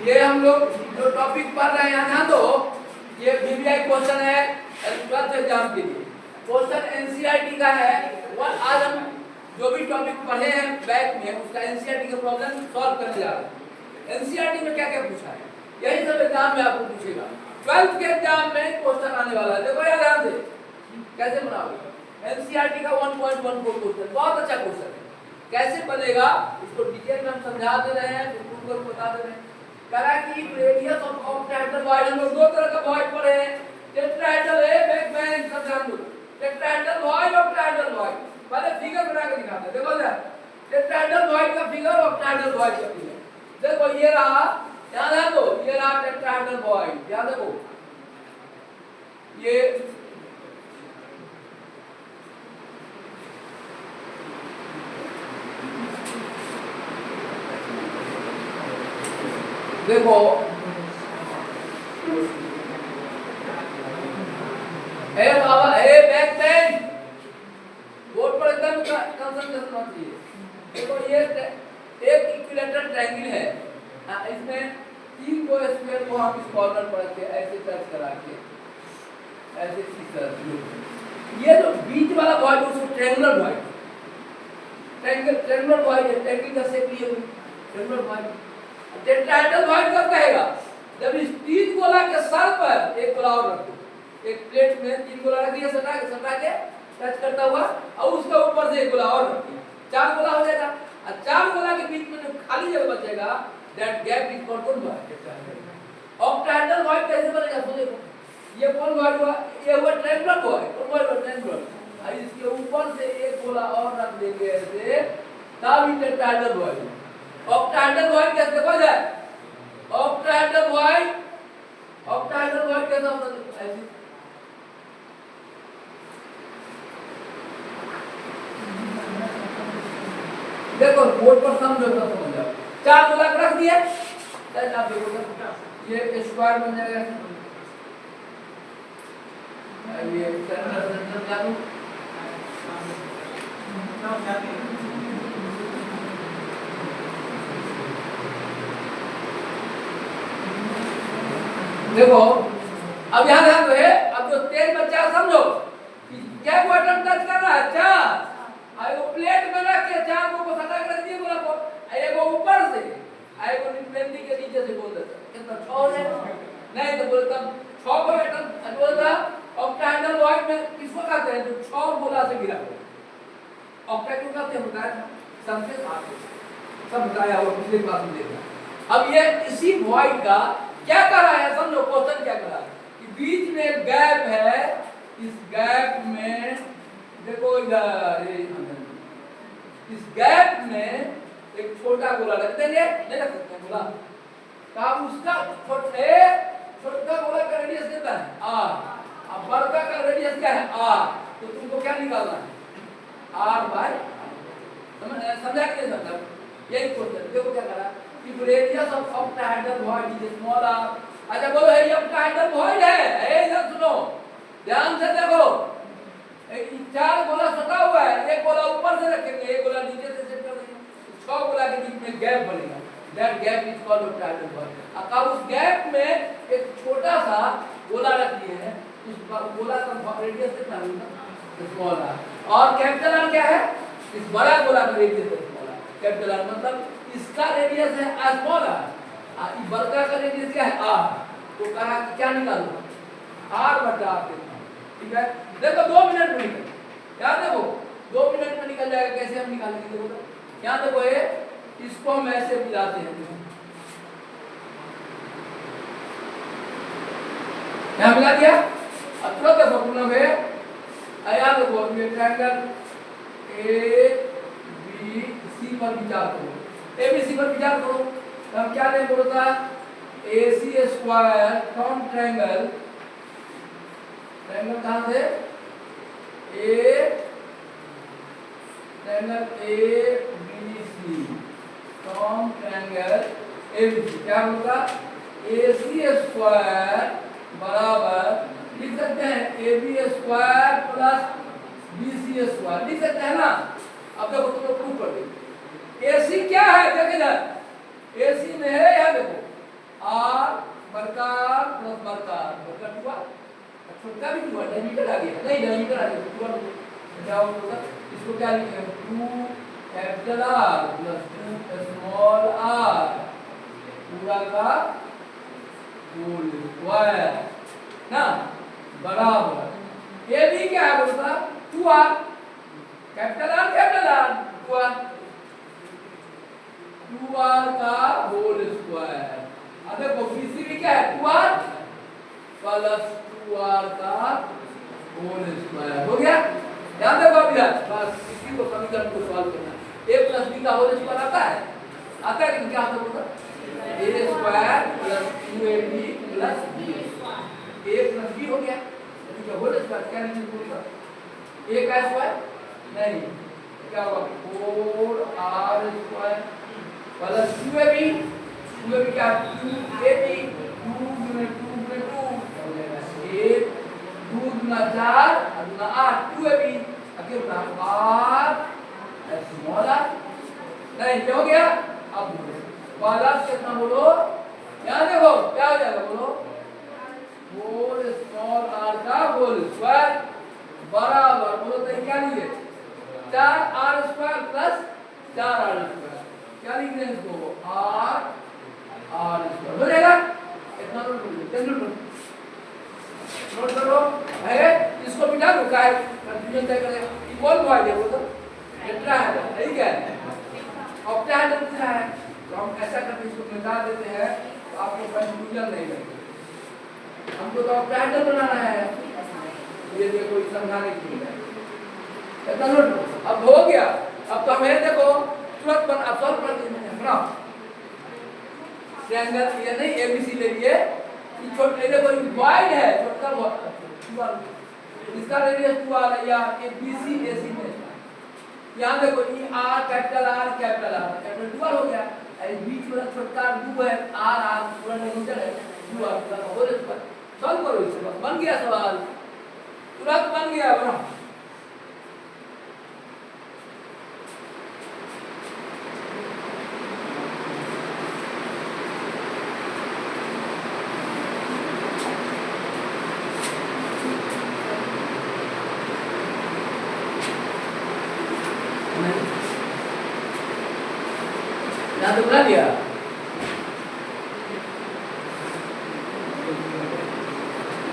ये हम लोग जो टॉपिक पढ़ रहे हैं यहाँ दो, ये बीबीआई क्वेश्चन है 12th एग्जाम के लिए। क्वेश्चन एनसीईआरटी का है। आज हम जो भी टॉपिक पढ़े हैं बैक में उसका एनसीईआरटी का प्रॉब्लम सॉल्व करने जा रहे हैं। एनसीईआरटी में क्या क्या पूछा है यही सब एग्जाम में आपको पूछेगा। 12th के एग्जाम में क्वेश्चन आने वाला है, देखो यार ध्यान से कैसे बनाओगे। एनसीईआरटी का 1.14 क्वेश्चन बहुत अच्छा क्वेश्चन है। कैसे बनेगा इसको डिटेल में हम समझा दे रहे हैं, बिल्कुल बता दे रहे हैं। करा कि रेडियस ऑफ ऑक्टाहेड्रल वॉइड हम लोग दो तरह का वॉइड पढ़े हैं, टेट्राहेड्रल है बैक बैंड सब जान लो। टेट्राहेड्रल वॉइड ऑक्टाहेड्रल वॉइड पहले फिगर बना के दिखाते हैं। देखो जरा टेट्राहेड्रल वॉइड का फिगर ऑक्टाहेड्रल वॉइड का फिगर देखो ये रहा, ध्यान है तो ये रहा टेट्राहेड्रल वॉइड। ध्यान देखो ये देखो ए बाबा ए बैक बैंड बोर्ड पर एकदम कंसंट्रेशन होना चाहिए। देखो ये एक इक्विलेटरल ट्रायंगल है, इसमें तीन को स्क्वायर को हम इस कॉर्नर पर रख के ऐसे टच करा के ऐसे इस तरह ये जो बीच वाला वॉइड उसको ट्रायंगुलर वॉइड ट्रायंगुलर वॉइड है। ट्रायंगल का शेप ये ट्रायंगुलर वॉइड। टेट्राहेड्रल वॉइड कब कहेगा जब इस तीन गोला के सर पर एक गोला और रखो, एक प्लेट में तीन गोला रख दिया सटा के टच करता हुआ और उसके ऊपर से एक गोला और रख दिया, चार गोला हो जाएगा। और चार गोला के बीच में जो खाली जगह बचेगा that gap is called void. Octahedral void कैसे बनेगा तो देखो ये कौन वॉइड हुआ, ये हुआ ट्रायंगुलर वॉइड। कौन वॉइड हुआ ट्रायंगुलर, और इसके ऊपर से एक गोला और रख देंगे ऐसे तब ये टेट्राहेड्रल वॉइड। ऑक्टाहेड्रल वॉइड कैसे देखो जाए, ऑक्टाहेड्रल वॉइड कैसा होता है ऐसे देखो बोर्ड पर समझो तो समझ जाओ। चार गोला रख दिए तो आप देखो ये स्क्वायर बन जाएगा। ये सेंटर लागू देखो अब यहाँ ध्यान है। अब जो तेज बच्चा समझो कि क्या बटन टच कर रहा है, चार आएगो प्लेट में रख के चार को सटा कर दिए बोला को आएगो ऊपर से आएगो निम्नलिखित के नीचे से बोल देता कितना 6 हो जाएगा नहीं तो बोलता 6 को बटन बोलता। ऑक्टाहेड्रल वॉइड में किसको कहते हैं जो 6 गोला से घिरा हुआ ऑक्टा क्यों कहते हैं बताया था सबसे आगे सब बताया हुआ पिछले क्लास में देखा। अब ये इसी वॉइड का क्या कर रहा है समझो क्वेश्चन क्या कर रहा है कि बीच में एक गैप है, इस गैप में देखो इधर इस गैप में एक छोटा गोला रख देंगे, नहीं रख सकते गोला का उसका छोटा गोला का रेडियस कितना है r, अब बड़का का रेडियस क्या है r, तो तुमको क्या निकालना है r बाय समझा कि नहीं समझा यही क्वेश्चन। देखो क्या कर रहा है कि radius of octahedral void is small r। अच्छा बोलो ये ऑक्टाहेड्रल वॉइड है, ए इधर सुनो ध्यान से देखो चार गोला सटा हुआ है, एक गोला ऊपर से रखेंगे एक गोला नीचे से सेट कर देंगे, 6 गोला के बीच में गैप बनेगा that gap is called octahedral void. अब उस गैप में एक छोटा सा गोला रख दिए हैं, उस गोला का रेडियस कितना होगा स्मॉल r और कैपिटल R क्या है इस बड़ा गोला का radius small r। Capital R मतलब इसका रेडियस है स्मॉल r, इस बड़का का रेडियस क्या है r, तो कहा कि क्या निकालो r बटा r कितना, ठीक है। देखो 2 मिनट में निकल, याद देखो 2 मिनट में निकल जाएगा। कैसे हम निकालेंगे देखो तो यहाँ देखो ये इसको हम ऐसे मिलाते हैं, यहाँ मिला दिया। अब तो देखो तुम है याद देखो ये ट्रायंगल ए बी सी पर विचार करो, ए बी सी पर विचार करो तो हम क्या लेंगे बोलता AC स्क्वायर फ्रॉम ट्रायंगल कहां से triangle ABC from triangle ABC क्या होगा AC स्क्वायर बराबर लिख सकते हैं AB square plus BC square लिख सकते हैं ना। अब देखो तुम लोग प्रूव कर दो AC क्या है, देखो इधर AC में है यहाँ देखो आर बरकार प्लस बरकार बरकार हुआ छोटा भी हुआ डायमीटर आ गया नहीं डायमीटर आ गया पूरा क्या होगा इसको क्या लिखेंगे 2 capital R plus 2 small R पूरा का होल स्क्वायर ना बराबर ये भी क्या है बोलता 2r कैपिटल आर 2r का होल स्क्वायर अब देखो बीसी भी क्या है 2r प्लस 2r का होल स्क्वायर हो गया ध्यान देखो अभी बस इसी को समीकरण को सॉल्व करना a प्लस b का होल स्क्वायर आता है लेकिन क्या आता होगा a square plus 2ab plus b a plus b हो गया ठीक है होल स्क्वायर क्या नहीं बोलूंगा a का स्क्वायर नहीं क्या होगा 4r स्क्वायर प्लस 2ab क्या 2ab 2 गुना 2 गुना 2 हो जाएगा 8 2 गुना 4 गुना 8 2ab आगे बना r स्मॉल r नहीं क्या हो गया अब प्लस कितना बोलो यहां देखो क्या हो जाएगा बोलो होल स्मॉल r का होल स्क्वायर बराबर बोलो तो क्या लिखे 4r square plus 4r square क्या लिख रहे हैं इसको r स्क्वायर हो जाएगा इतना नोट करो है इसको मिटा दो क्या है कंफ्यूजन तय करेगा ये कौन को आइडिया वो तो टेट्रा है यही क्या है ऑक्टाहेड्रल क्या है तो हम ऐसा करके इसको मिटा देते हैं तो आपको कंफ्यूजन नहीं लगेगा हमको तो ऑक्टाहेड्रल बनाना है ये देखो इस समझाने के लिए इतना नोट अब हो गया अब तो हमें देखो तुरंत बन अब सॉल्व कर देंगे बनाओ ट्रायंगल ये नहीं एबीसी ले लिए ये छोटा ले देखो वाइड है छोटा बहुत इसका रेडियस 2r या एबीसी एसी में यहां देखो ये r कैपिटल R 2r हो गया और बीच में छोटा 2 है r पूरा डिनोमिनेटर है 2r का होल स्क्वायर सॉल्व करो इसको बन गया सवाल तुरंत बन गया बनाओ तो बना दिया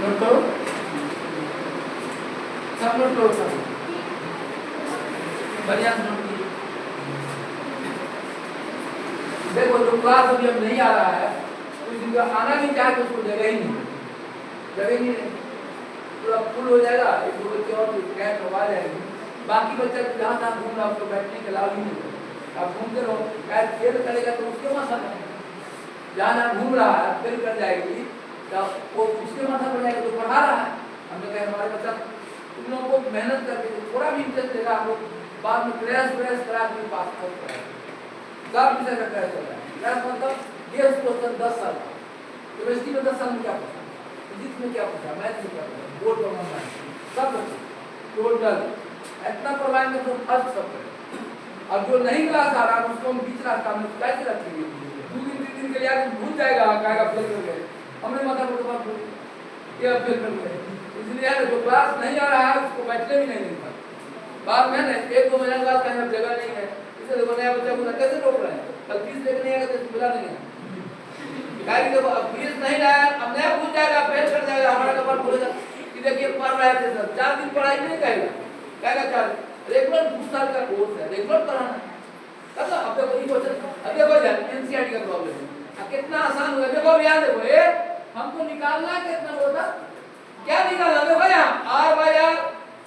नोट करो सब नोट करो सब बढ़िया नोट कीजिए देखो जो क्लास अभी अब नहीं आ रहा है तो जिनको आना नहीं चाहे तो उसको जगह ही नहीं पूरा फुल हो जाएगा एक दो बच्चे और कैट करवा जाएंगे बाकी बच्चा जहाँ तहाँ घूम रहा उसको बैठने के अलाउ ही नहीं अब घूमते रहो शायद फेल करेगा तो उसके माथा पर जहाँ जहाँ घूम रहा है फेल कर जाएगी तो वो उसके माथा पर जाएगा तो पढ़ा रहा है हमने कहा हमारे बच्चा तुम लोगों को मेहनत करके थोड़ा भी इंटरेस्ट देगा हम लोग बाद में प्रयास करा के पास कर सब विषय का प्रयास कर रहा है प्रयास मतलब ये क्वेश्चन 10 साल केमिस्ट्री में 10 साल में क्या पूछा फिजिक्स में क्या पूछा मैथ में क्या पूछा बोर्ड पर सब टोटल इतना पढ़वाएंगे तो फर्स्ट सब अब जो नहीं क्लास आ रहा है उसको हम बीच रास्ता में कैसे रखेंगे 2 दिन 3 दिन के लिए आदमी भूल जाएगा कहेगा फेल कर गए हमने माथा पर बात बोली ये फेल कर गए इसलिए जो क्लास नहीं आ रहा है उसको बैठने भी नहीं देता बाद में ना 1-2 महीने के बाद कहीं जगह नहीं है इसे देखो नया बच्चा को कैसे रोक रहे हैं कल फीस लेके नहीं आएगा तो बुला नहीं है गाड़ी देखो अब फीस नहीं लाया अब नया भूल जाएगा फेल कर जाएगा हमारा कपाल बोलेगा कि देखिए पढ़ रहे थे सर 4 दिन पढ़ाई नहीं कहेगा 4 रेगुलर 2 साल का कोर्स है रेगुलर पढ़ाना तब तो अब देखो ये क्वेश्चन अब देखो यार एनसीईआरटी का प्रॉब्लम है अब कितना आसान होगा देखो अब याद देखो ये हमको निकालना कितना होगा क्या निकालना देखो यहाँ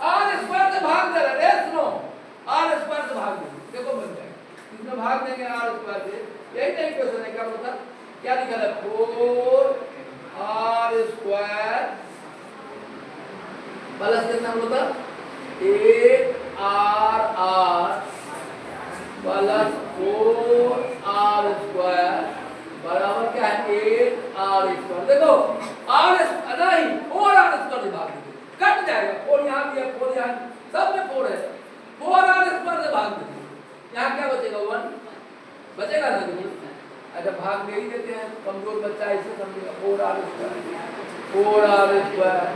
r स्क्वायर से भाग दे रहा है सुनो r स्क्वायर से भाग दे देखो बन जाएगा कितना भाग देंगे r स्क्वायर से यही नहीं क्वेश्चन है क्या होता क्या निकाला 4r स्क्वायर प्लस कितना होता 8r प्लस 4r स्क्वायर बराबर क्या है 8r स्क्वायर देखो r नहीं 4r स्क्वायर से भाग दीजिए कट जाएगा 4 यहाँ भी है 4 यहाँ सब में 4 है 4r स्क्वायर से भाग दीजिए यहाँ क्या बचेगा 1 बचेगा ना अच्छा भाग दे ही देते हैं, कमजोर बच्चा ऐसे समझेगा 4r square 4r square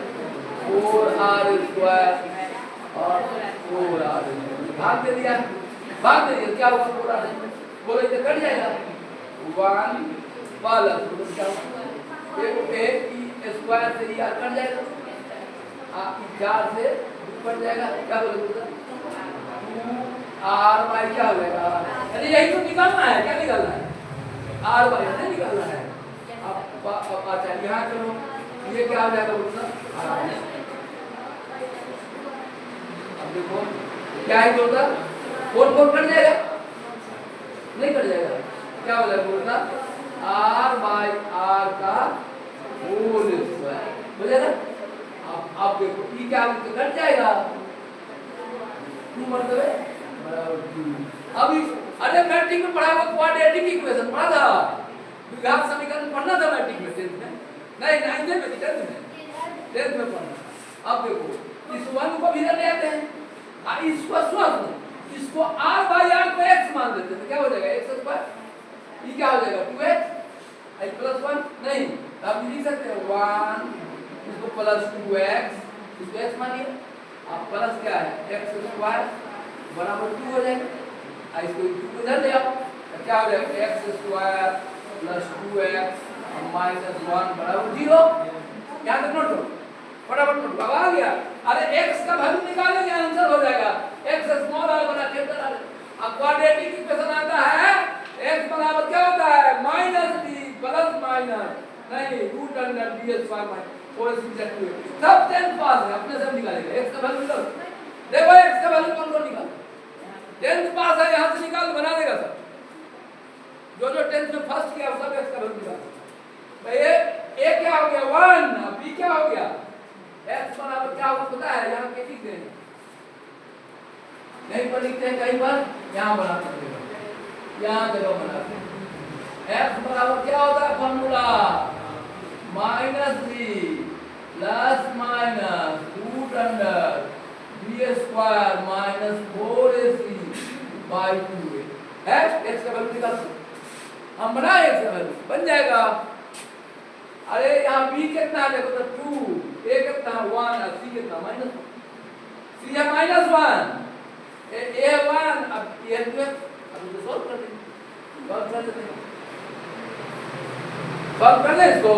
4r square और 4r भाग दे दिया, भाग दे दिया, क्या होगा 4r बोले तो कट जाएगा 1 प्लस क्या एक की स्क्वायर से यार कट जाएगा, आपकी 4 से कट जाएगा, क्या बोले आर बाई क्या हो जाएगा, अरे यही तो निकालना है, क्या निकालना है आर बाई नहीं निकालना है। अब अच्छा यहाँ चलो ये क्या हो जाएगा बोलना, अब देखो क्या है बोलता 4 कट जाएगा, नहीं कट जाएगा, क्या हो जाएगा बोलता आर बाई आर का होल स्क्वायर हो जाएगा। अब देखो ये क्या कट जाएगा 2 मतलब अभी अरे मैट्रिक में पढ़ा हुआ क्वाड्रेटिक इक्वेशन पढ़ा था, द्विघात समीकरण पढ़ना था मैट्रिक में 10th में, नहीं 9th में 10th में पढ़ना। अब देखो इस 1 को भी ले आते हैं, इसको r बाई r को x मान देते हैं, क्या हो जाएगा x स्क्वायर, ये क्या हो जाएगा 2x आई प्लस 1 नहीं, आप लिख सकते हैं 1 इसको प्लस 2x इसको x मानिए, अब प्लस क्या है x स्क्वायर बराबर 2 हो जाएगा, इसको 2 इधर ले आओ क्या हो जाएगा x square plus 2x minus 1 बराबर 0, यहाँ तक नोट करो फटाफट नोट, अब आ गया, अरे x का वैल्यू निकालेंगे आंसर हो जाएगा x स्मॉल r बड़ा कैपिटल r। अब क्वाड्रेटिक इक्वेशन आता है x बराबर क्या होता है माइनस d प्लस माइनस नहीं root under d square minus 4 सब 10 पास है, अपने से निकालेगा x का वैल्यू निकालो, देखो x का वैल्यू कौन कौन निकाल 10th पास है, यहाँ से निकाल बना देगा सब, जो 10th में फर्स्ट किया सब x का वैल्यू निकाल, तो ये a क्या हो गया 1, b क्या हो गया x बराबर क्या होगा पता है, यहाँ के लिख देंगे नहीं पर लिखते हैं कहीं पर, यहाँ बना सकते हैं, यहाँ जगह बना सकते हैं x बराबर क्या होता है formula minus b plus minus root under b square minus 4ac by 2a है, x का वैल्यू निकाल हम बनाए x का वैल्यू बन जाएगा। अरे यहाँ b कितना है देखो तो 2, a कितना 1 और c कितना माइनस, c है माइनस 1 a है 1, अब ये है 2, अब इसे सॉल्व कर देंगे, सॉल्व कर देते हैं, सॉल्व कर ले इसको,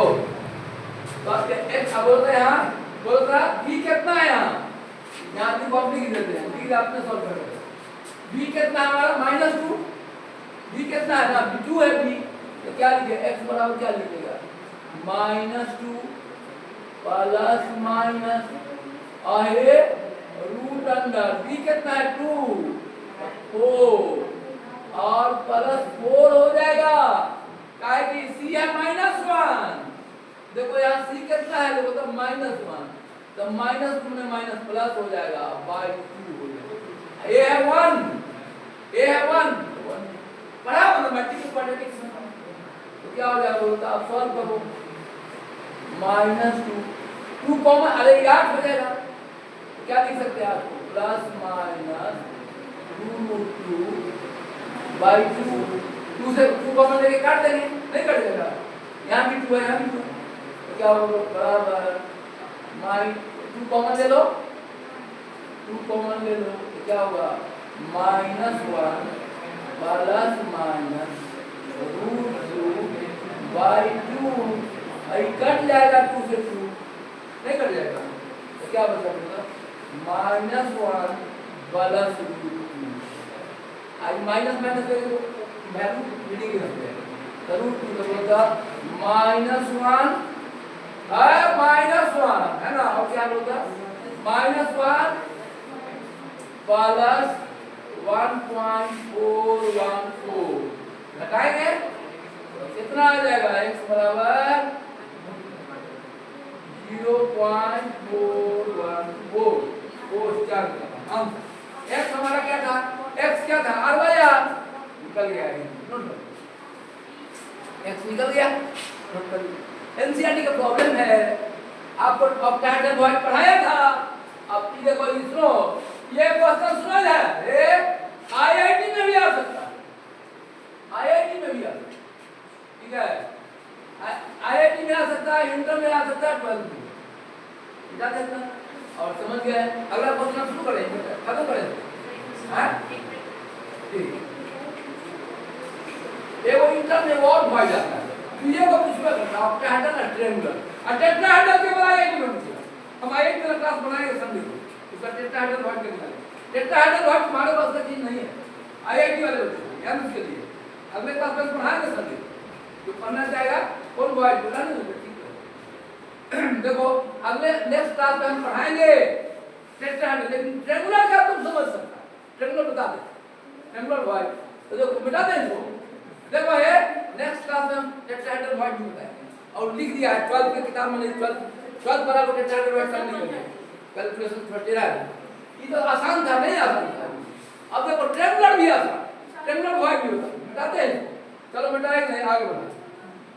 तो x अब बोलते हैं यहाँ बोलता b कितना है यहाँ भी कॉपी लिख देते हैं, लिख आपने सॉल्व कर देते b कितना है हमारा माइनस 2, b कितना है ना 2 है b, तो क्या लिखे x बराबर क्या लिखेगा माइनस 2 प्लस माइनस आहे रूट अंडर b कितना है 2 4 और प्लस 4 हो जाएगा, काहे कि c है माइनस 1, देखो यहाँ c कितना है देखो तो माइनस 1, तो माइनस 2 में माइनस प्लस हो जाएगा बाई 2 हो जाएगा, a है 1 पढ़ा हो ना मैट्रिक क्वाड्रेटिक्स में, तो क्या हो जाएगा बोलता आप सॉल्व करो माइनस 2 कॉमन अरे 8 हो जाएगा, क्या लिख सकते हैं आपको प्लस माइनस रूट 2 बाई 2 से 2 कॉमन लेके काट देंगे नहीं कट जाएगा, यहाँ भी 2 है यहाँ भी 2, तो क्या होगा बराबर माइनस 2 कॉमन ले लो 2 कॉमन ले लो, तो क्या होगा minus 1 plus minus root 2 by 2 cut जाएगा 2 से 2 नहीं कट जाएगा, तो क्या बचा माइनस 1 प्लस रूट 2 आज माइनस माइनस वैल्यू रीडिंग रखते हैं, तो रूट 2 तो बोलता माइनस 1 है ना, और क्या बोलता माइनस 1 प्लस 1.414 घटाएंगे कितना आ जाएगा x बराबर 0.414 x हमारा क्या था x क्या था r बाई r निकल गया है, x निकल गया। एनसीईआरटी का प्रॉब्लम है आपको, अब टाइटल बॉय पढ़ाया था, अब देखो सुनो ये क्वेश्चन सुना है आईआईटी में भी आ सकता है, आईआईटी में भी आ सकता है, सकता है, इंटर में आ सकता है, 12th में जा सकता है। और समझ गए? अगला क्वेश्चन शुरू करेंगे, खत्म करेंगे। हाँ ठीक, एगो इंटर में और भाई जाता है, ये को पूछबे करता है ऑक्टाहेड्रल और ट्रायंगुलर। और टेट्राहेड्रल के बनाए एक मिनट हम एक दिन क्लास बनाएंगे संडे को, उसका टेट्राहेड्रल भाग के बनाएंगे। टेट्राहेड्रल भाग तुम्हारे पास का चीज नहीं है, आईआईटी वाले बच्चे याद उसके लिए अगले क्लास में पढ़ाएंगे संडे जो पढ़ना चाहेगा कौन भाई बोला नहीं ठीक है। देखो अगले नेक्स्ट क्लास में हम पढ़ाएंगे टेट्राहेड्रल, लेकिन ट्रायंगुलर का तुम समझ सकता है, ट्रायंगुलर बता दे ट्रायंगुलर भाई तो देखो मिटा दे इसको। देखो ये नेक्स्ट क्लास में हम टेट्राहेड्रल भाग भी बताएंगे और लिख दिया है 12th की किताब में, 12th वाला को टेट्राहेड्रल भाग करने के लिए कैलकुलेशन थोड़ा टेढ़ा है, ये तो आसान था नहीं आसान था। अब देखो ट्रायंगुलर भी आसान, ट्रायंगुलर भाग भी होता है, बताते हैं चलो बेटाएंगे नहीं आगे बढ़ा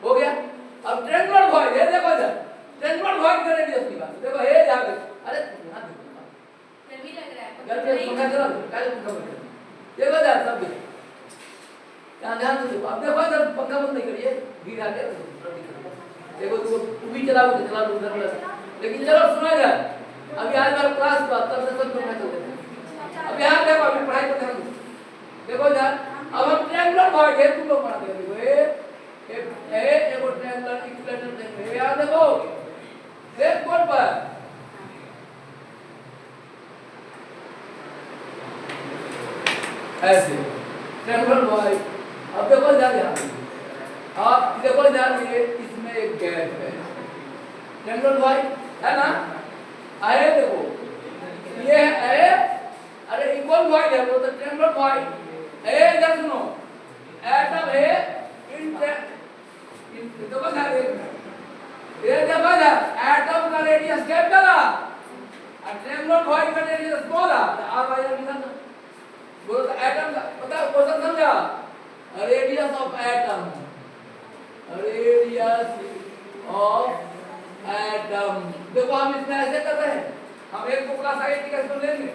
हो गया। अब ट्रायंगुलर भाग ये देखो इधर ट्रायंगुलर भाग करने की असली बात देखो ये याद है, अरे यहां देखो भी लग रहा है गलती पंखा चला दो काहे पंखा बंद देखो यार सब क्या ध्यान से देखो। अब देखो इधर पंखा बंद नहीं करिए भीड़ आ गया देखो तू भी चला लो उधर लेकिन चलो सुना जाए। अभी आज बार क्लास बात तब से सब पढ़ना चलते हैं। अब यहां देखो अभी पढ़ाई पर ध्यान दो देखो यार अब हम ट्रायंगुलर भाग है तुम लोग पढ़ते हो देखो ए एगो ट्रायंगुलर इक्विलेटरल देखो याद देखो देख बोर्ड पर ऐसे ट्रायंगुलर भाग। अब देखो ध्यान आप देखो ध्यान ये इसमें एक गैप है ट्रायंगुलर भाग है ना, आए देखो ये है अरे इक्वल भाग है वो तो ट्रायंगुलर भाग ए इधर सुनो एटम है इन देखो ध्यान ये देखो एटम का रेडियस कैपिटल और ट्रायंगुलर भाग का रेडियस स्मॉल है। आर वाई निकल बोलो तो एटम का पता क्वेश्चन समझा, रेडियस ऑफ एटम देखो हम इसमें ऐसे कर रहे हैं, हम एक को क्लास आईआईटी का इसको लेंगे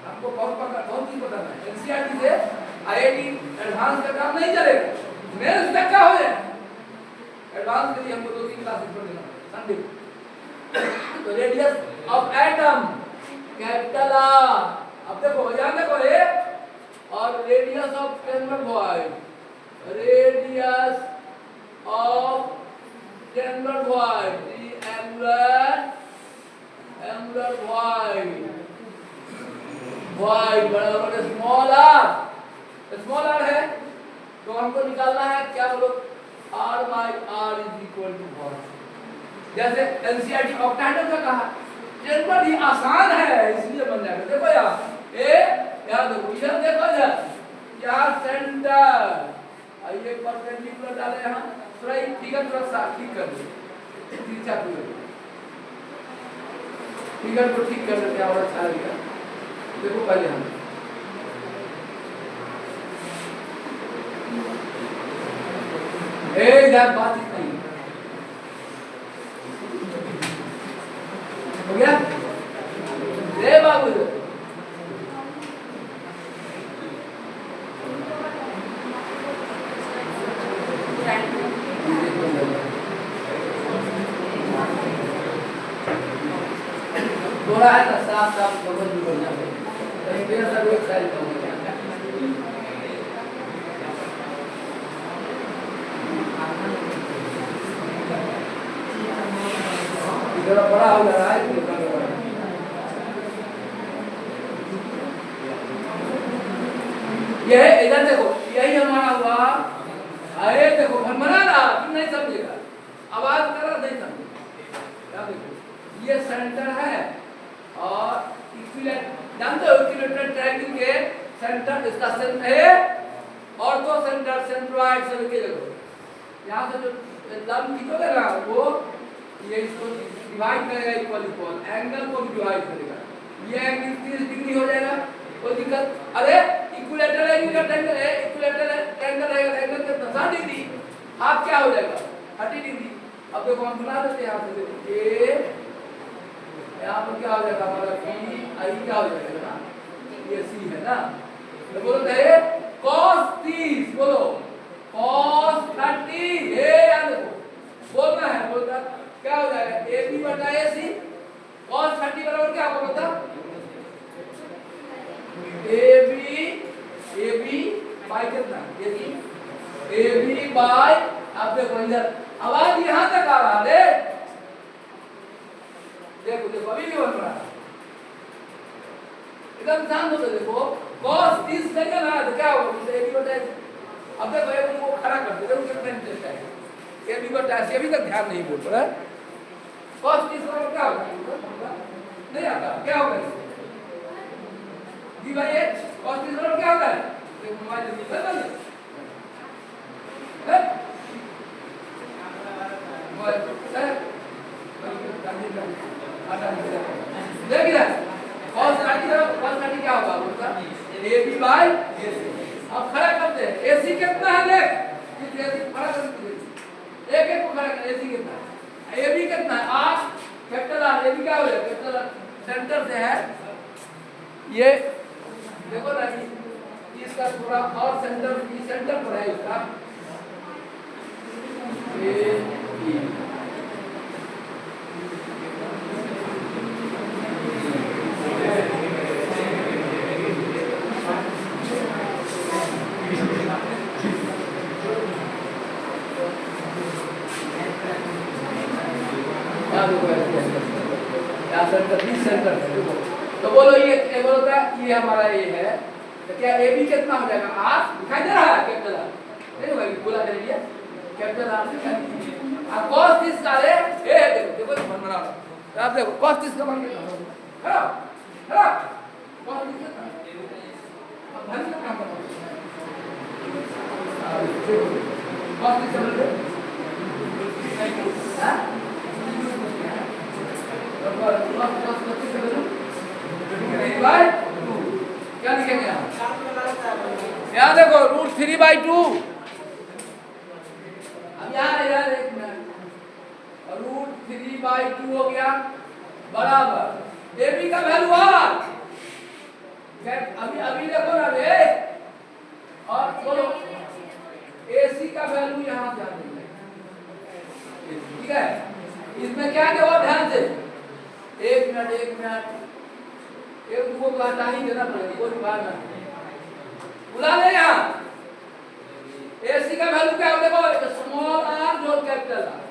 हमको बहुत ही पता है एनसीईआरटी से आईआईटी एडवांस का काम नहीं चलेगा, मेंस तक का हो जाए एडवांस के लिए हमको 2-3 क्लास इसको लेना संडे। तो radius of atom capital R, अब देखो यहां देखो ये और रेडियस ऑफ ट्रायंगुलर भाग रेडियस ऑफ ट्रायंगुलर भाग एंगुलर भाग बराबर स्मॉल आर है तो हमको निकालना है क्या बोलो r by r is equal to what, जैसे एनसीईआरटी ऑक्टाहेड्रल का कहा ट्रायंगुलर ही आसान है इसलिए बन जाएगा। देखो यार ए यार देखो इधर देखो यार सेंटर आइए परपेंडिकुलर डाले यहां थोड़ा फिगर थोड़ा सा ठीक कर दो तिरछा फिगर को ठीक कर देते हैं और अच्छा लगेगा। देखो पहले हम यार बात इतना ही हो गया रे बाबू थोड़ा है ना साफ समझ में बोलना है मेरा सब एक साइड का इधर बड़ा हो रहा है ये इधर देखो यही हमारा हुआ अरे देखो भरमरा रहा तुम नहीं समझेगा आवाज कर रहा नहीं समझेगा। देखो ये सेंटर है और इक्विलेटरल जानते हो इक्विलेटरल ट्रायंगल के सेंटर इसका सेंटर है और दो सेंटर सेंट्रोइड से लेके देखो यहां से जो लंब खींचोगे ना वो ये इसको डिवाइड करेगा इक्वल एंगल को भी डिवाइड करेगा, ये एंगल 30 डिग्री हो जाएगा कोई दिक्कत। अरे इक्विलेटरल ट्रायंगल है एंगल कितना 60 डिग्री हाफ क्या हो जाएगा 30 डिग्री। अब देखो हम बना देते हैं यहां से देखो ये यहां पर क्या हो जाएगा हमारा बी आई क्या हो जाएगा ना ये सी है ना तो बोलो है cos 30 बोलो cos 30 ये याद रखो बोलना है बोलता क्या हो जाएगा ए बी बटा ए सी cos 30 बराबर क्या होगा बता ए बी बाय कितना ए बी बाय आप देखो इधर आवाज यहां तक आ रहा है देखो देखो अभी भी बन रहा है एकदम शांत होकर देखो cos 30 सेकंड आया तो क्या होगा ए बी बटा अब देखो ये को खड़ा कर दे देखो कितना इंटरेस्ट है ए बी बटा सी अभी तक ध्यान नहीं बोल रहा है cos 30 बराबर क्या होगा नहीं आता क्या होगा d by h cos 30 बराबर क्या होता है देखो मोबाइल में बदल है मोबाइल सर देख इधर cos 30 क्या होगा बोलता ए बी बाय अब खड़ा करते हैं एसी कितना है देख इस एसी खड़ा करते हैं एक एक को खड़ा कर एसी कितना है ए बी कितना है R capital R A B क्या हो गया कैपिटल आर सेंटर से है ये देखो ना इसका थोड़ा और सेंटर पर है इसका ए बी सेंटर तो बोलो ये बोलो क्या ये हमारा ये है तो क्या ए बी कितना हो जाएगा आर दिखाई दे रहा है कैपिटल आर देखो भाई बोला करिए कैपिटल आर से और cos 30 का रे ए देखो देखो बन रहा है आप देखो cos 30 का मान कितना है खड़ा cos 30 कितना अब धन का काम करो cos 30 समझ लो हां क्या लिखेंगे यहाँ देखो √3/2 अब यार एक मिनट √3/2 हो गया बराबर ए बी का वैल्यू आर अभी देखो ना रे और बोलो ए सी का वैल्यू यहाँ से आ जाएगा ठीक है इसमें क्या देखो ध्यान से एक मिनट एक दो को हटा ही देना पड़ेगा कोई बात नहीं बुला ले यहाँ एसी का वैल्यू क्या है देखो स्मॉल आर जोड़ कैपिटल आर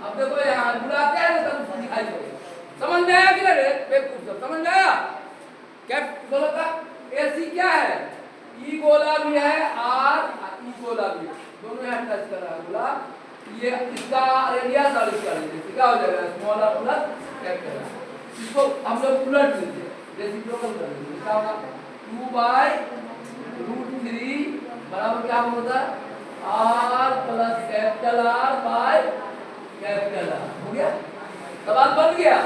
अब देखो यहाँ बुलाते हैं तो तब दिखाई पड़ेगा समझ में आया कि नहीं बेवकूफ समझ में आया क्या बोलो का एसी क्या है ई गोला भी है आर ई गोला भी दोनों यहाँ टच कर रहा है बोला ये इसका रेडियस और इसका रेडियस क्या हो जाएगा small R plus capital R इसको हम लोग उलट लेते हैं रेसिप्रोकल कर लेते क्या होगा 2/√3 बराबर क्या होता है r plus capital R by capital R हो गया सवाल बन गया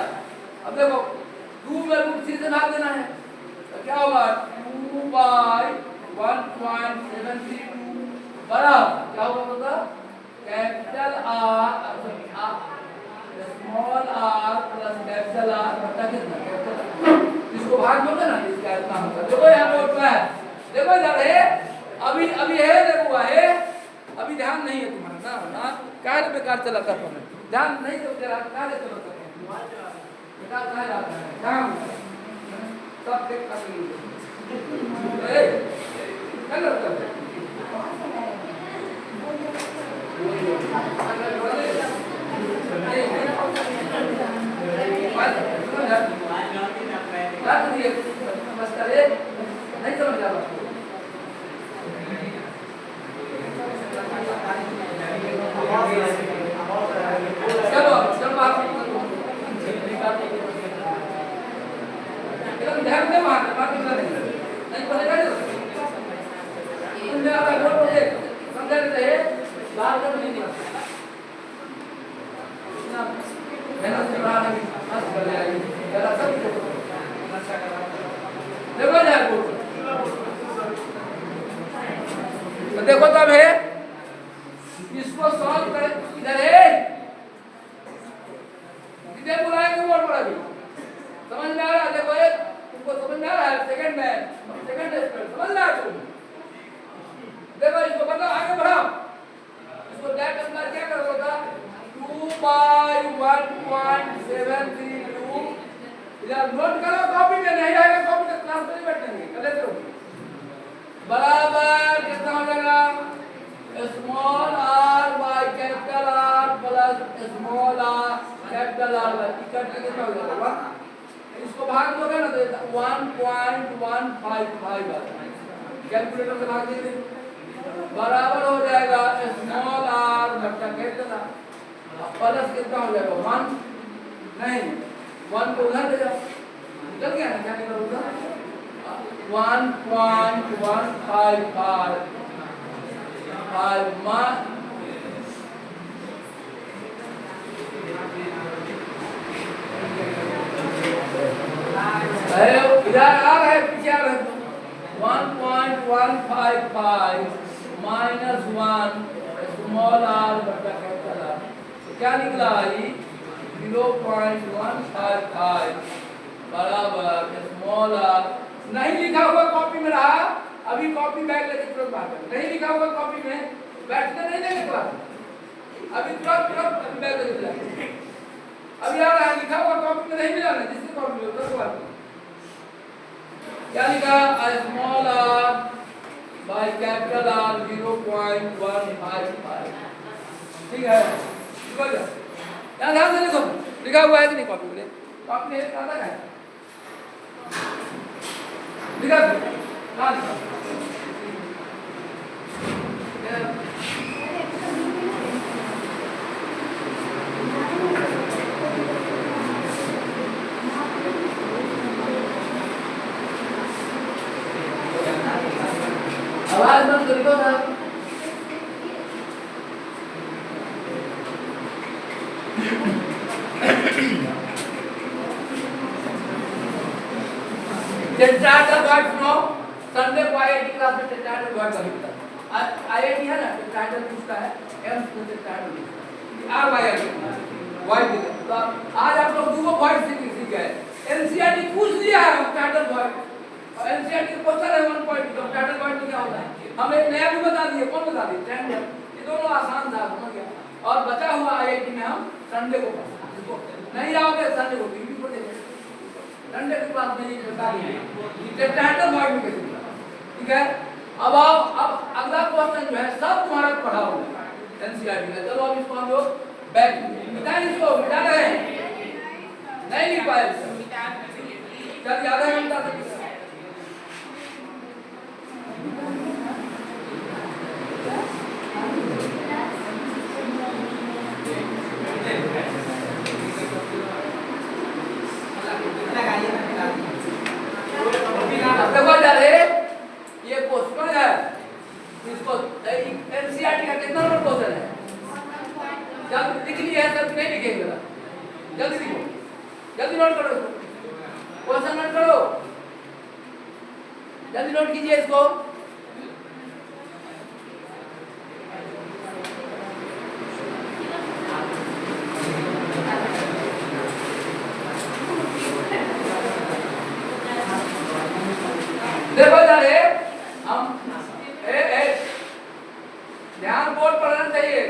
अब देखो 2 में √3 से भाग देना है तो क्या होगा 2/1.732 बराबर क्या होगा capital R small r plus capital R बटा कितना कैपिटल इसको भाग दोगे ना इसका इतना होगा देखो यहाँ बोर्ड पे है देखो इधर है अभी है देखो है अभी ध्यान नहीं है तुम्हारा ना क्या बेकार चला कर तुमने ध्यान नहीं तो तेरा क्या ले चलो बेकार कहा जाता है ध्यान सब देख कर लीजिए क्या करता है नहीं समझ आ रहा चलो चलो आप एकदम ध्यान दे मार नहीं पड़ेगा तुमने आप समझ रहे हैं बात कर नहीं मेहनत से रहा नहीं मस्त कर लिया जरा सब देखो जाए तो देखो तब है इसको सॉल्व कर इधर है इधर बुलाएंगे बोर्ड पर अभी समझ में आ रहा है देखो ये तुमको समझ में आ रहा है सेकंड समझ रहा है तुम देखो इसको बताओ आगे बढ़ाओ इसको डायरेक्ट अंदर क्या करोगे 2/√3 1.732 इधर नोट करो कॉपी में, नहीं आएगा कॉपी तो क्लास में नहीं बैठेंगे, कल करो बराबर कितना हो जाएगा small R by capital R plus small R capital R इकट्ठे कितना हो जाएगा, इसको भाग दोगे ना तो 1.155 आता है, कैलकुलेटर से भाग दीजिए बराबर हो जाएगा स्मॉल आर बटा कैपिटल आर प्लस कितना हो जाएगा 1 नहीं 1 को उधर ले जाओ, निकल गया ना, क्या निकल उधर 1.155 इधर आ रहे पीछे आ रहे 1.155 माइनस 1 स्मॉल आर बटा कैपिटल आर, क्या निकला भाई 0.155 बराबर स्मॉल आर, नहीं लिखा हुआ कॉपी में रहा, अभी कॉपी बैग लेके तुरंत बाहर कर, नहीं लिखा हुआ कॉपी में बैठने नहीं देंगे क्लास, अभी तुरंत बैग लेके चला, अभी आ रहा है लिखा हुआ कॉपी में नहीं मिला ना, जिसकी कॉपी में तुरंत बाहर क्या लिखा small R by capital R 0.155, ठीक है ध्यान से लिखो, लिखा हुआ है कि नहीं कॉपी में, कॉपी में ज्यादा है लिखा कहाँ लिखा आवाज बंद कर दो ना, टेट्राहेड्रल वर्ड सुनो, संडे को आईआईटी क्लास में टेट्राहेड्रल वर्ड का लिखता है, आईआईटी है ना टेट्राहेड्रल पूछता है, एम्स में tetrahedral R Y R word लिखा, तो आज आप लोग दो वर्ड सीख गए, एनसीईआरटी पूछ लिया है टेट्राहेड्रल वर्ड, और एनसीईआरटी का क्वेश्चन है 1 पॉइंट तो टेट्राहेड्रल वर्ड क्या होता है, हम एक नया भी बता दिए, कौन बता दिए ट्रेंड, ये दोनों आसान था समझ गया, और बचा हुआ आईआईटी में हम संडे को नहीं आओगे संडे को टीवी को देखेंगे, संडे की क्लास में ये बता दिए टेट्राहेड्रल वर्ड में कैसे, ठीक है अब आओ, अब अगला क्वेश्चन जो है सब तुम्हारा पढ़ा होगा एनसीईआरटी का, चलो अब इसको हम लोग बैक मिटाएं, इसको मिटा रहे हैं नहीं लिख पाए, चल आधा घंटा तक ये क्वेश्चन है, इसको एनसीईआरटी का कितना नंबर क्वेश्चन है, जल्दी लिख लिया है सब नहीं लिखेंगे, जल्दी लिखो, जल्दी नोट करो, क्वेश्चन नोट करो, जल्दी नोट कीजिए इसको, देखो जाने हम ध्यान बोर्ड पढ़ना चाहिए,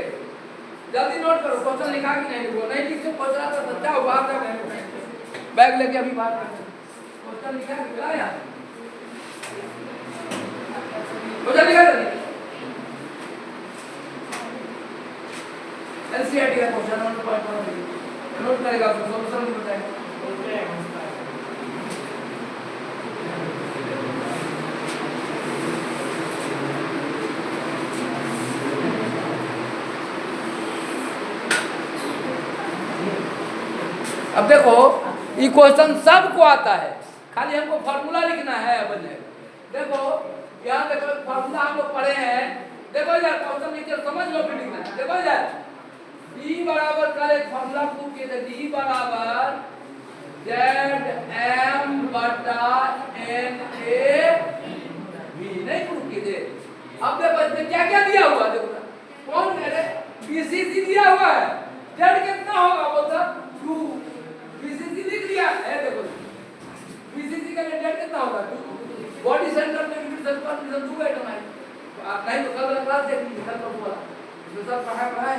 जल्दी नोट करो, क्वेश्चन लिखा कि नहीं लिखो, नहीं लिख से क्वेश्चन आता बच्चा हो बाहर जाओ, बैग लेके अभी बाहर क्वेश्चन लिखा निकला यहाँ, क्वेश्चन लिखा था एनसीईआरटी का क्वेश्चन नोट करेगा, सॉल्यूशन भी बताएगा, अब देखो ये क्वेश्चन सबको आता है, खाली हमको फॉर्मूला लिखना है, बने देखो यहाँ देखो फॉर्मूला हम लोग पढ़े हैं, देखो यार क्वेश्चन लिख समझ लो फिर लिखना है, देखो यार D बराबर कल एक फॉर्मूला प्रूव किए थे, D बराबर ZM बटा NA V नहीं प्रूव किए थे, अब देखो इसमें क्या क्या दिया हुआ, देखो कौन कह रहे BCC दिया हुआ है, Z कितना होगा बोलता 2, BCC लिख लिया है, देखो BCC का Z कितना होगा 2, बॉडी सेंटर में यूनिट सर्कल 2 एटम है, नहीं तो कल क्लास देख लीजिए, कल तो बोला जो सब पढ़ा है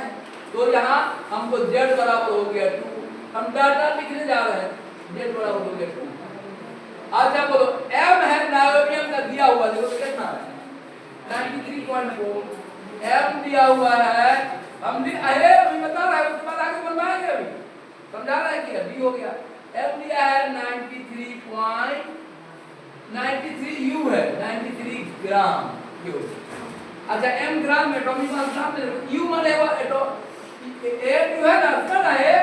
तो यहाँ हमको z बराबर हो गया 2, हम डाटा लिखने जा रहे हैं, z बराबर हो गया 2। अच्छा बोलो m है नायोबियम का दिया हुआ, देखो कितना है 93.4, m दिया हुआ है, हम भी अरे अभी बता रहा है, उसके बाद आगे बनवाएंगे, अभी समझा रहा है कि अभी हो गया। m दिया है 93 u है, 93 ग्राम u। अच्छा m ग्राम में एटॉमिक मास ग्राम में, u माने वो एक जो है ना, उसका है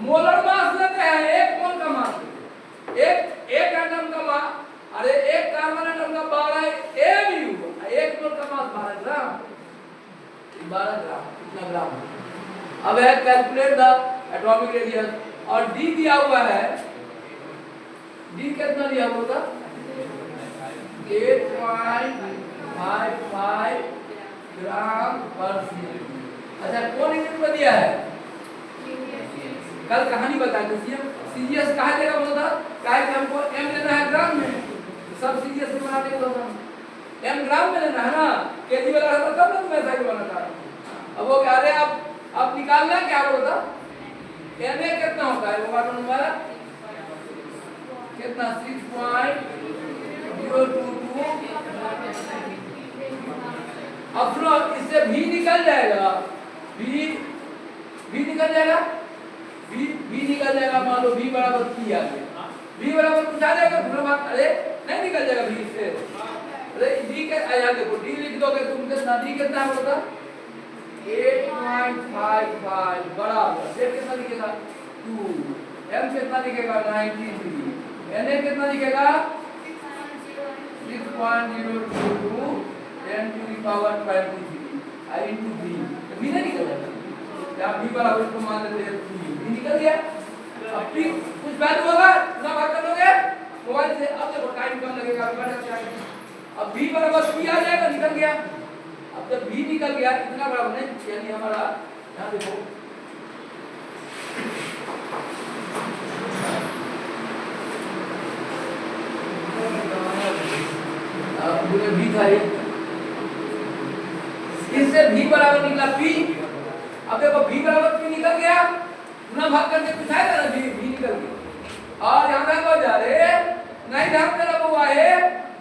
मोलर मास लेते हैं, एक मोल का मास, एक एटम का मास, अरे एक कार्बन एटम का 12 mu, एक मोल का मास 12 ग्राम, 12 ग्राम कितना ग्राम। अब है कैलकुलेट द एटॉमिक रेडियस, और d दिया हुआ है, d कितना दिया हुआ था 8.55 ग्राम पर cm। अच्छा कौन यूनिट में दिया है, कल कहानी बताई थी, सीजीएस कहा देगा बोला था, कहा कि हमको m लेना है ग्राम में, सब सीजीएस में बनाने को बोला था, m ग्राम में लेना है ना, केजी वाला था तब ना तुम्हें ऐसा ही बना था। अब वो कह रहे अब निकालना क्या बोला था, na कितना होता है, वो कार्बन नंबर कितना 6.022। अब सुनो इससे v निकल जाएगा, v निकल जाएगा, v निकल जाएगा, मान लो v बराबर p आ गया, v बराबर कुछ आ जाएगा, अरे नहीं निकल जाएगा v से, अरे d के आया देखो d लिख दोगे तुम, कितना d कितना है बोला 8.55 बराबर z कितना लिखेगा 2, m कितना लिखेगा 93, na कितना लिखेगा 6.022 10 to the power 23 I into v, तो v नहीं निकल जाएगा, या v बराबर इसको मान लेते हैं v निकल गया। अब p कुछ वैल्यू होगा ना, भाग कर लोगे मोबाइल से, अब देखो टाइम कम लगेगा, अब v बराबर p आ जाएगा, निकल गया। अब जब v निकल गया इतना बराबर नहीं, यानी हमारा यहाँ देखो पूरे v था, इससे v बराबर निकला p। अब देखो v बराबर p निकल गया, गुना भाग करके कुछ आएगा ना, v निकल गया। और यहाँ देखो जा रहे नहीं ध्यान दे रहा हुआ है,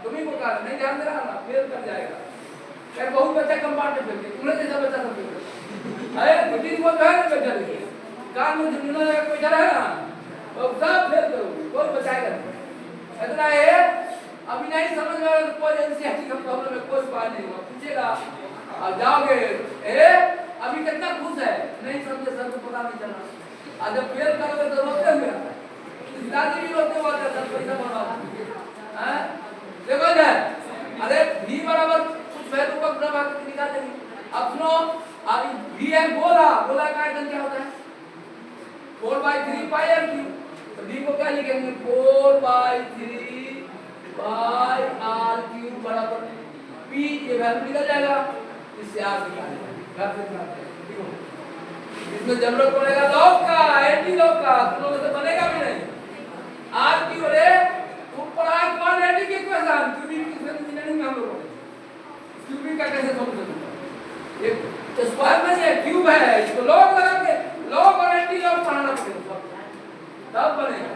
तुम्ही को कारण नहीं ध्यान दे रहा ना, फेल कर जाएगा। यार बहुत बच्चा कंपार्टमेंट में फेल, तुम्हें जैसा बच्चा सब फेल, अरे बुद्धि को जो है ना बच्चा देखिए, कान में झुंझुना लगा कोई चला है ना, वो सब फेल करोगे, कोई बचाएगा नहीं। इतना है अभी नहीं समझ में आ रहा, कोई एनसीईआरटी का प्रॉब्लम है, कोई बात नहीं होगा, पूछेगा और जाओगे, अभी कितना खुश है, नहीं समझे सर को पता नहीं चला, आज जब फेल करोगे तो रोते हुए आता है, दादी भी रोते हुए आता है, सर पैसा बर्बाद है। देखो इधर, अरे v बराबर कुछ वैल्यू का गुना भाग करके निकाल देंगे। अब सुनो, अब v है गोला, गोला का आयतन क्या होता है 4/3 पाई r क्यूब, तो v को क्या लिखेंगे 4/3 पाई r क्यूब बराबर p, ये वैल्यू निकल जाएगा, इससे r निकालेगा, देखो इसमें जरूरत पड़ेगा लॉग का, एंटी लॉग का, तुम तो बनेगा भी नहीं r क्यूब। रे ऊपर आ क्वाड्रेटिक इक्वेशन, क्यूबिक इंजीनियरिंग में हम लोग क्यूबिक का कैसे सोल्व करेंगे, ये स्क्वायर में ये क्यूब है, इसको लॉग लगा के लॉग और एंटी लॉग पढ़ाना पड़ेगा तब बनेगा।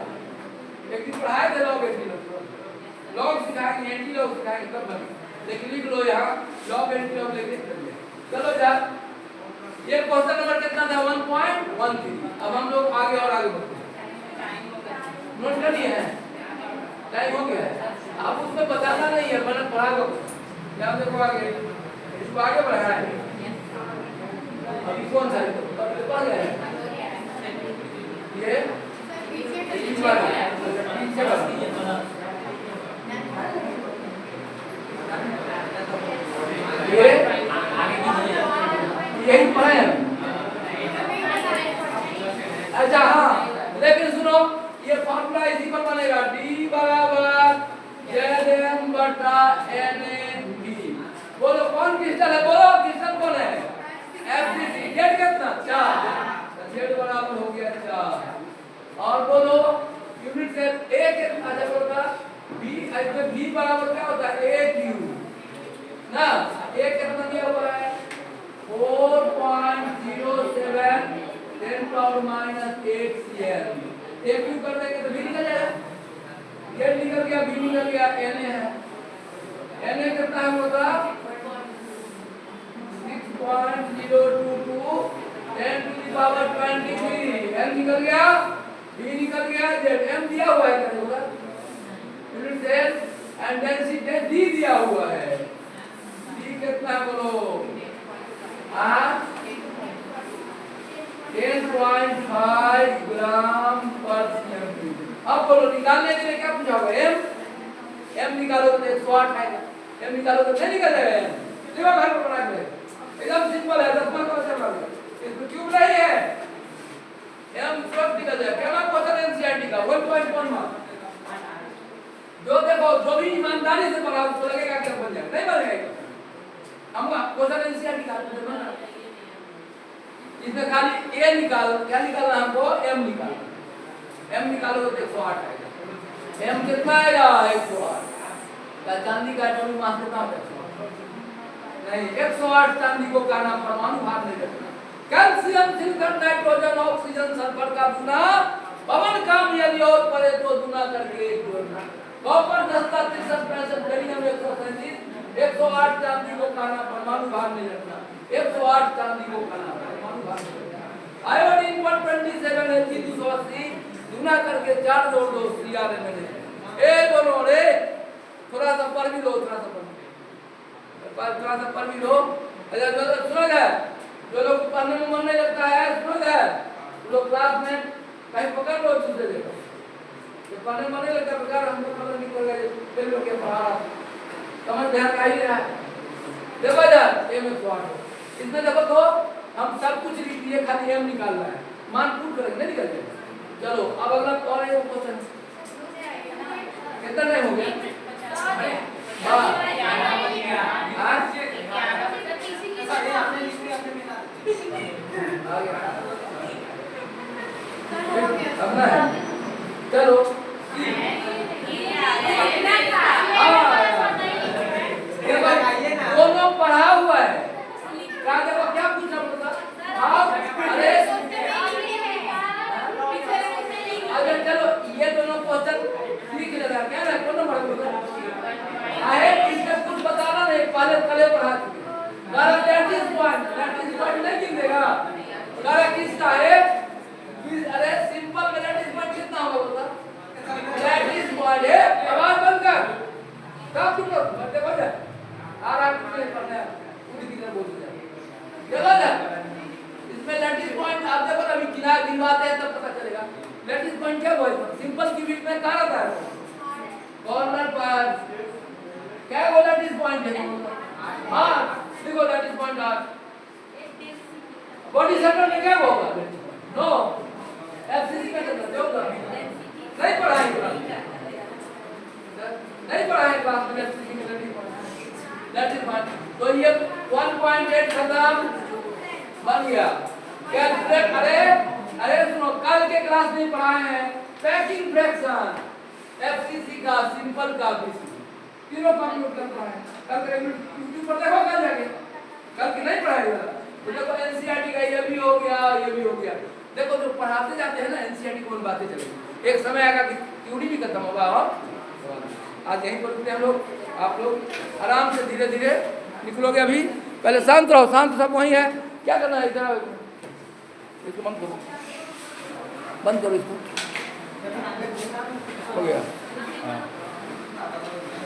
एक दिन पढ़ाए थे लॉग एंटी लॉग सिखाएंगे, एंटी लॉग सिखाएंगे तब बनेगा, लेकिन लिख लो यहाँ लॉग एंटी लॉग लेके चलो यार। ये क्वेश्चन नंबर कितना था 1.13। अब हम लोग आगे और आगे बढ़ते हैं, नोट कर लिए हैं, टाइम हो गया है, आप उसमें बताना नहीं है, मैंने पढ़ा दो, क्या देखो आगे, इसको आगे बढ़ाना है। अभी कौन सा पढ़ गया है ये पीछे वाला ये यही पढ़े हैं। अच्छा हाँ, लेकिन सुनो ये फॉर्मूला इसी पर बनेगा, d बराबर Zm बटा Na। बोलो कौन क्रिस्टल है, बोलो क्रिस्टल कौन है FCC, Z कितना 4, Z बराबर हो गया 4। और बोलो यूनिट सेल A कितना, अच्छा बोलता B बराबर क्या होता है A क्यूब ना, A कितना दिया हुआ है 4.07 पावर -8Cl। एक क्यों कर देंगे तो भी निकल जाएगा, ये निकल गया, भी निकल गया, Na है, Na कितना है होगा 6.022 10⁻23। N निकल गया, B निकल गया, Z M दिया हुआ है क्या होगा unit cell, and density D दिया हुआ है, D कितना है बोलो 10.5 ग्राम पर cm। अब बोलो निकालने के लिए क्या पूछा होगा, M निकालो तो 108 आएगा, M निकालो तो नहीं निकल जाएगा, देखो घर पर बना के एकदम सिंपल है, 10 मार्क का चल रहा है, इसमें क्यूब नहीं है, M सब निकल जाएगा। पहला क्वेश्चन एनसीईआरटी का 1.1 मार्क, जो देखो जो भी ईमानदारी से पढ़ा उसको लगेगा कि बन जाएगा, नहीं बनेगा। हम क्वेश्चन एनसीईआरटी का इसमें खाली A निकाल, क्या निकालना है हमको, M निकालना, M निकालो तो 108 आएगा, M कितना आएगा 108, क्या चांदी का एटॉमिक मास कितना है, नहीं 108 चांदी को का नाम परमाणु भार नहीं रखना। Calcium silicon nitrogen oxygen sulphur का गुना पवन काम यदि और पड़े तो गुना करके एक जोड़ना। कॉपर 10⁻63 बेरियम 137 108 चांदी को का नाम परमाणु भार नहीं रखना, 108 चांदी को का नाम परमाणु भार नहीं रखना। आयोडीन 127 है 280 गुना करके 4 जोड़ दो Cr मैंने ए दोनों रे, थोड़ा सा पर भी लो, थोड़ा सा पर भी लो। अच्छा जो सुनो जाए, जो लोग पढ़ने में मन नहीं लगता है सुनो जाए, लोग क्लास में कहीं पकड़ लो दूसरे जगह, जो पढ़ने में मन नहीं लगता बेकार हमको पता नहीं पड़ेगा फिर लोग के पढ़ा समझ ध्यान का ही रहा है। देखो यार M 108 इसमें देखो तो हम सब कुछ लिख दिए, खाली M निकालना है, मान प्रूव करेंगे नहीं निकल जाएगा। चलो अब अगला और एक क्वेश्चन कितना टाइम हो गया, हां अपना है, चलो दोनों पढ़ा हुआ है, क्या देखो क्या पूछना पड़ता, अरे चलो ये दोनों क्वेश्चन लिख लेना, क्या है कौन नंबर है इसमें कुछ बताना नहीं, पहले कल पढ़ा चुके, दैट इज पॉइंट नहीं लिख देगा, किसका है, अरे सिंपल में दैट इज पॉइंट कितना होगा बता, दैट इज पॉइंट है, आवाज बंद कर सब तुम लोग बच्चे बजा आराम से पढ़ना है, पूरी किधर बोल दिया देखो ना इसमें दैट इज पॉइंट आप देखो ना, अभी गिनवाते हैं तब पता चलेगा दैट इज पॉइंट क्या हुआ, सिंपल की बीच में कहां रहता है कॉर्नर पर, क्या वो दैट इज पॉइंट है, हां देखो that is point our body centre में क्या होगा, नो एफसीसी का चलता जो नहीं पढ़ाई क्लास में एफसीसी में दैट इज पॉइंट, तो ये 1.8 खत्म बन गया। कैलकुलेट, अरे सुनो कल के क्लास में पढ़ाए हैं पैकिंग फ्रैक्शन एफसीसी का, सिंपल का, बीसीसी तीनों कंप्यूट कर पढ़ाए, कल के यूट्यूब पर देखो कल जाके, कल की नहीं पढ़ाएगा तो देखो एनसीईआरटी का ये भी हो गया, ये भी हो गया, देखो जो पढ़ाते जाते हैं ना एनसीईआरटी कौन बातें चलेगी, एक समय आएगा कि थ्योरी भी खत्म होगा। और आज यहीं पर रुकते हैं हम लोग, आप लोग आराम से धीरे धीरे निकलोगे, अभी पहले शांत रहो, शांत सब वहीं है, क्या करना है इधर इसको बंद करो इसको, हो गया।